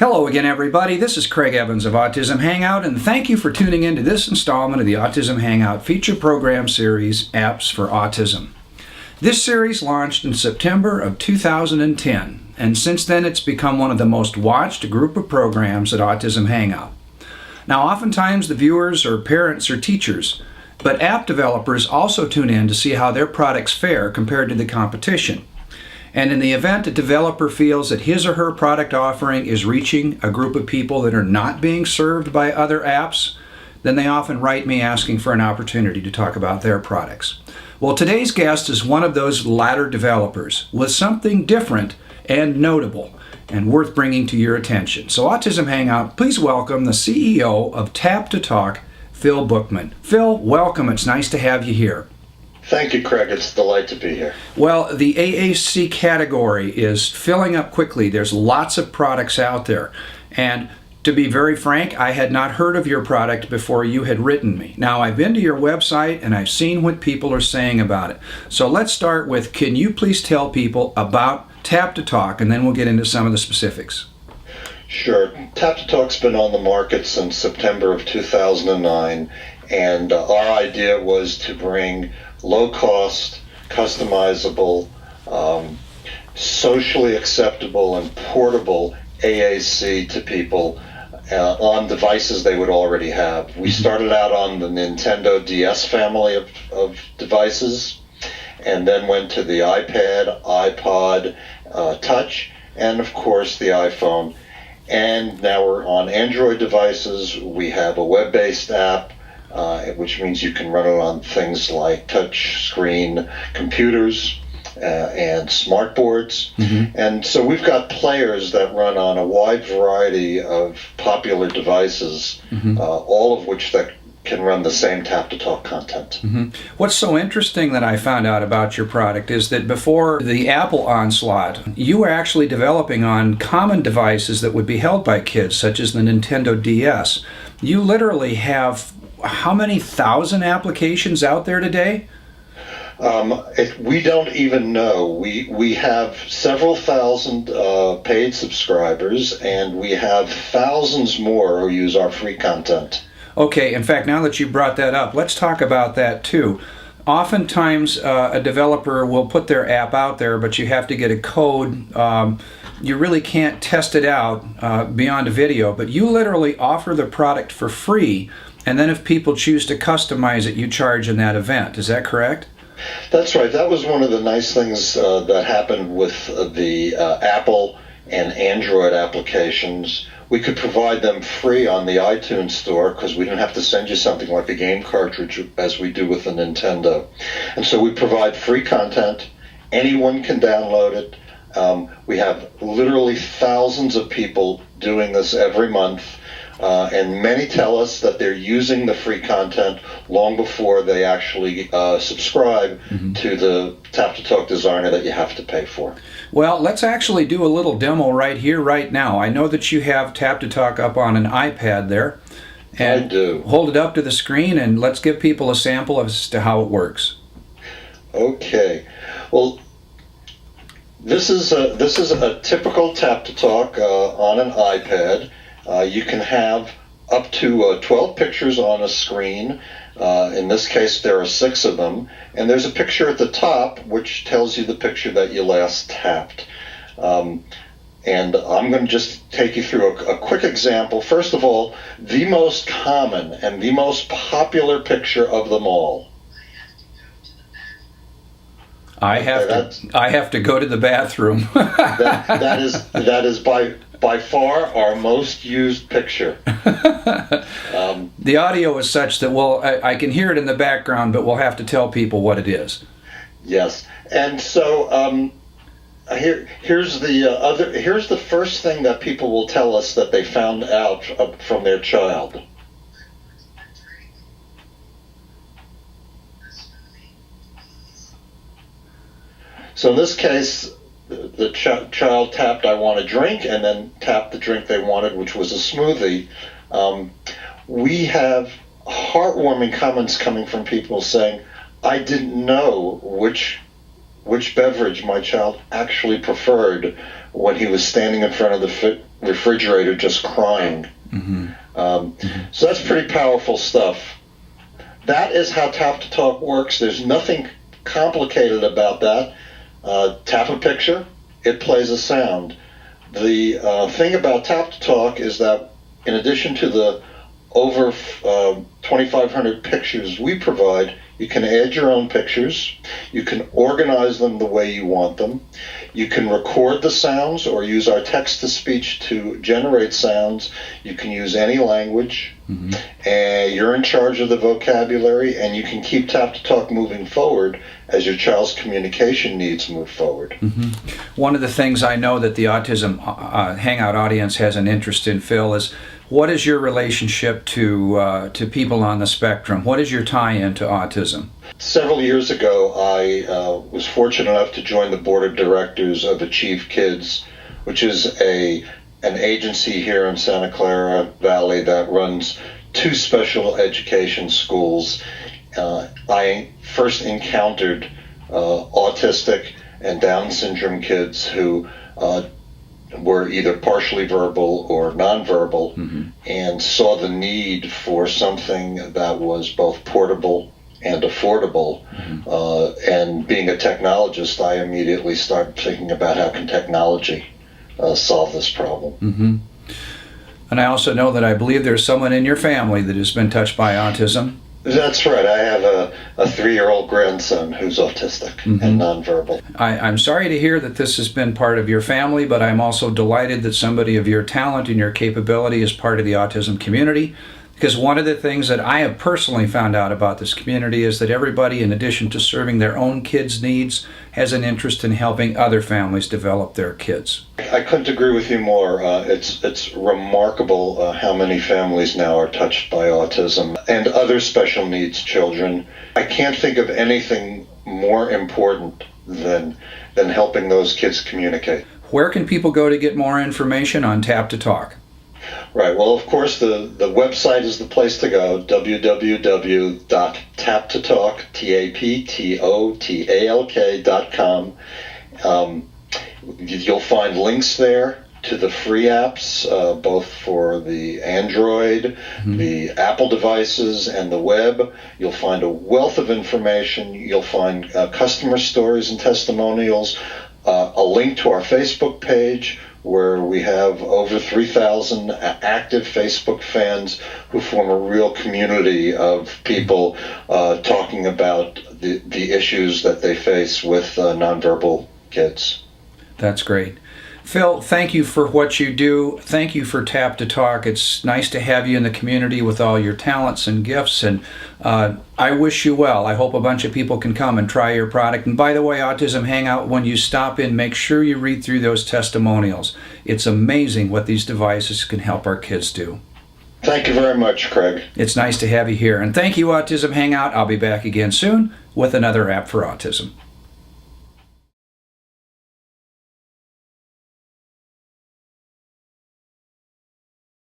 Hello again, everybody. This is Craig Evans of Autism Hangout, and thank you for tuning in to this installment of the Autism Hangout feature program series, Apps for Autism. This series launched in September of 2010, and since then it's become one of the most watched group of programs at Autism Hangout. Now, oftentimes the viewers are parents or teachers, but app developers also tune in to see how their products fare compared to the competition. And in the event a developer feels that his or her product offering is reaching a group of people that are not being served by other apps, then they often write me asking for an opportunity to talk about their products. Well, today's guest is one of those latter developers with something different and notable and worth bringing to your attention. So Autism Hangout, please welcome the CEO of TapToTalk, Phil Bookman. Phil, welcome. It's nice to have you here. Thank you, Craig. It's a delight to be here. Well, the AAC category is filling up quickly. There's lots of products out there. And to be very frank, I had not heard of your product before you had written me. Now, I've been to your website and I've seen what people are saying about it. So let's start with, can you please tell people about TapToTalk, and then we'll get into some of the specifics. Sure. TapToTalk's been on the market since September of 2009, and our idea was to bring low-cost, customizable, socially acceptable, and portable AAC to people on devices they would already have. We started out on the Nintendo DS family of devices, and then went to the iPad, iPod, Touch, and of course the iPhone. And now we're on Android devices. We have a web-based app, which means you can run it on things like touch screen computers and smart boards. Mm-hmm. And so we've got players that run on a wide variety of popular devices, mm-hmm. All of which that can run the same TapToTalk content. Mm-hmm. What's so interesting that I found out about your product is that before the Apple onslaught, you were actually developing on common devices that would be held by kids, such as the Nintendo DS. You literally have how many thousand applications out there today? We don't even know. We have several thousand paid subscribers, and we have thousands more who use our free content. Okay, in fact, now that you brought that up, let's talk about that too. Oftentimes, a developer will put their app out there, but you have to get a code. You really can't test it out beyond a video, but you literally offer the product for free, and then if people choose to customize it, you charge in that event. Is that correct? That's right. That was one of the nice things that happened with the Apple and Android applications. We could provide them free on the iTunes store because we didn't have to send you something like a game cartridge as we do with the Nintendo. And so we provide free content. Anyone can download it. We have literally thousands of people doing this every month. And many tell us that they're using the free content long before they actually subscribe mm-hmm. to the TapToTalk designer that you have to pay for. Well, let's actually do a little demo right here, right now. I know that you have TapToTalk up on an iPad there. And I do. Hold it up to the screen and let's give people a sample as to how it works. Okay. Well, this is a typical TapToTalk on an iPad. You can have up to 12 pictures on a screen. In this case, there are 6 of them. And there's a picture at the top which tells you the picture that you last tapped. And I'm going to just take you through a quick example. First of all, the most common and the most popular picture of them all. I have to go to the bathroom. that is by far our most used picture. The audio is such that I can hear it in the background, but we'll have to tell people what it is. Yes, and so here's the first thing that people will tell us that they found out from their child. So in this case, the child tapped, "I want a drink," and then tapped the drink they wanted, which was a smoothie. We have heartwarming comments coming from people saying, "I didn't know which beverage my child actually preferred when he was standing in front of the refrigerator just crying. So that's pretty powerful stuff. That is how TapToTalk works. There's nothing complicated about that. Tap a picture, it plays a sound. The thing about TapToTalk is that in addition to the over 2,500 pictures we provide, you can add your own pictures. You can organize them the way you want them. You can record the sounds or use our text-to-speech to generate sounds. You can use any language. And you're in charge of the vocabulary, and you can keep TapToTalk moving forward as your child's communication needs move forward. One of the things I know that the Autism Hangout audience has an interest in, Phil, is what is your relationship to people on the spectrum? What is your tie-in to autism? Several years ago, I was fortunate enough to join the board of directors of Achieve Kids, which is an agency here in Santa Clara Valley that runs 2 special education schools. I first encountered autistic and Down syndrome kids who were either partially verbal or nonverbal, and saw the need for something that was both portable and affordable. And being a technologist, I immediately started thinking about how can technology solve this problem. And I also know that I believe there's someone in your family that has been touched by autism. That's right. I have a 3-year-old grandson who's autistic and nonverbal. I'm sorry to hear that this has been part of your family, but I'm also delighted that somebody of your talent and your capability is part of the autism community. Because one of the things that I have personally found out about this community is that everybody, in addition to serving their own kids' needs, has an interest in helping other families develop their kids. I couldn't agree with you more. It's remarkable how many families now are touched by autism and other special needs children. I can't think of anything more important than helping those kids communicate. Where can people go to get more information on TapToTalk? Right. Well, of course, the website is the place to go, www.taptotalk.com. You'll find links there to the free apps, both for the Android, the Apple devices, and the web. You'll find a wealth of information. You'll find customer stories and testimonials, a link to our Facebook page, where we have over 3,000 active Facebook fans who form a real community of people talking about the issues that they face with nonverbal kids. That's great. Phil, thank you for what you do. Thank you for TapToTalk. It's nice to have you in the community with all your talents and gifts, and I wish you well. I hope a bunch of people can come and try your product. And by the way, Autism Hangout, when you stop in, make sure you read through those testimonials. It's amazing what these devices can help our kids do. Thank you very much, Craig. It's nice to have you here. And thank you, Autism Hangout. I'll be back again soon with another app for autism.